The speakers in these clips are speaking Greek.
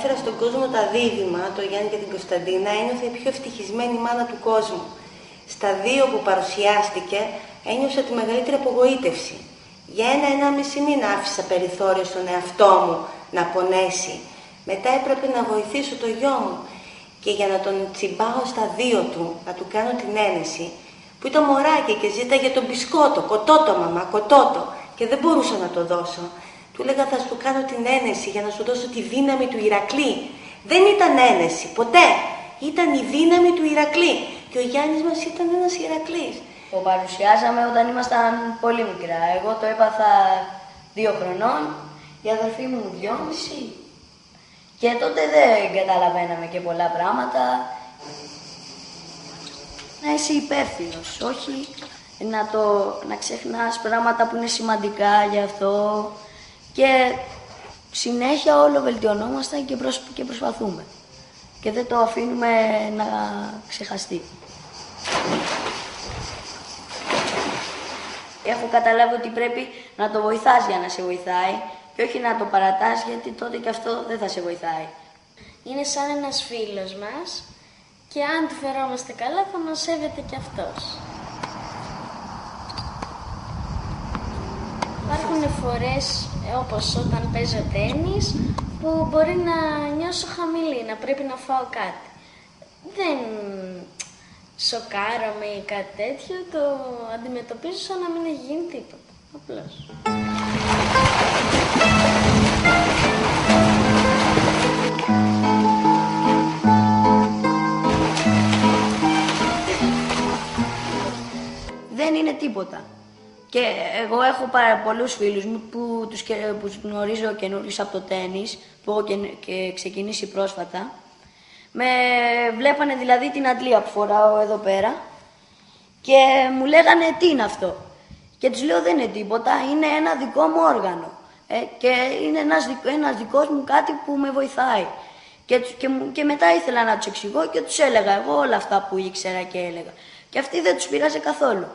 έφερα στον κόσμο τα δίδυμα, το Γιάννη και την Κωνσταντίνα, ένιωθε η πιο ευτυχισμένη μάνα του κόσμου. Στα δύο που παρουσιάστηκε, ένιωσα τη μεγαλύτερη απογοήτευση. Για 1-1,5 μήνα άφησα περιθώριο στον εαυτό μου να πονέσει. Μετά έπρεπε να βοηθήσω το γιο μου και για να τον τσιμπάω στα δύο του, να του κάνω την ένεση, που ήταν μωράκι και ζήταγε τον μπισκότο, κοτότο μαμά, κοτότο, και δεν μπορούσα να το δώσω. Του έλεγα θα σου κάνω την ένεση για να σου δώσω τη δύναμη του Ηρακλή. Δεν ήταν ένεση, ποτέ. Ήταν η δύναμη του Ηρακλή. Και ο Γιάννης μας ήταν ένας Ηρακλής. Το παρουσιάζαμε όταν ήμασταν πολύ μικρά. Εγώ το έπαθα 2 χρονών, η αδερφή μου 2,5. Και τότε δεν καταλαβαίναμε και πολλά πράγματα. Να είσαι υπεύθυνος, όχι να ξεχνάς πράγματα που είναι σημαντικά για αυτό. Και συνέχεια όλο βελτιωνόμαστε και προσπαθούμε. Και δεν το αφήνουμε να ξεχαστεί. Έχω καταλάβει ότι πρέπει να το βοηθάς για να σε βοηθάει και όχι να το παρατάς, γιατί τότε και αυτό δεν θα σε βοηθάει. Είναι σαν ένας φίλος μας και αν του φερόμαστε καλά θα μας σέβεται και αυτός. Υπάρχουν φορές, όπως όταν παίζω τένις, που μπορεί να νιώσω χαμηλή, να πρέπει να φάω κάτι. Δεν σοκάρομαι ή κάτι τέτοιο, το αντιμετωπίζω σαν να μην έχει γίνει τίποτα. Απλώς. Δεν είναι τίποτα. Και εγώ έχω πάρα πολλούς φίλους μου που τους γνωρίζω καινούριους από το τένις, που έχω και ξεκινήσει πρόσφατα. Με βλέπανε δηλαδή την αντλία που φοράω εδώ πέρα και μου λέγανε τι είναι αυτό. Και τους λέω δεν είναι τίποτα, είναι ένα δικό μου όργανο. Και είναι ένας δικός μου κάτι που με βοηθάει. Και μετά ήθελα να τους εξηγώ και τους έλεγα εγώ όλα αυτά που ήξερα και έλεγα. Και αυτοί δεν τους πειράζει καθόλου.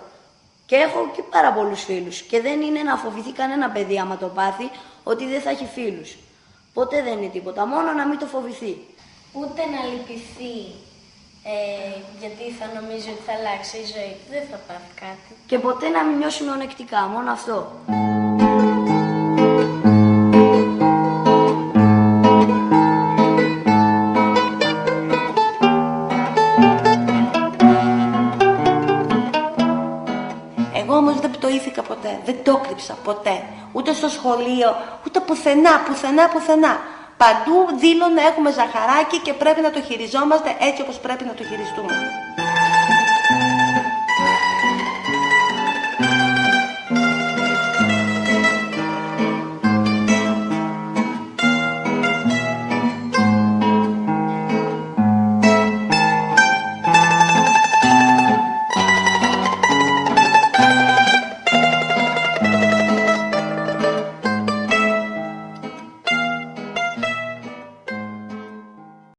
Και έχω και πάρα πολλούς φίλους. Και δεν είναι να φοβηθεί κανένα παιδί άμα το πάθει ότι δεν θα έχει φίλους. Ποτέ δεν είναι τίποτα, μόνο να μην το φοβηθεί. Ούτε να λυπηθεί, γιατί θα νομίζει ότι θα αλλάξει η ζωή του, δεν θα πάθει κάτι. Και ποτέ να μην νιώσει μειονεκτικά, μόνο αυτό. Ποτέ, δεν το κρύψα ποτέ, ούτε στο σχολείο, ούτε πουθενά. Παντού δήλωνα έχουμε ζαχαράκι και πρέπει να το χειριζόμαστε έτσι όπως πρέπει να το χειριστούμε.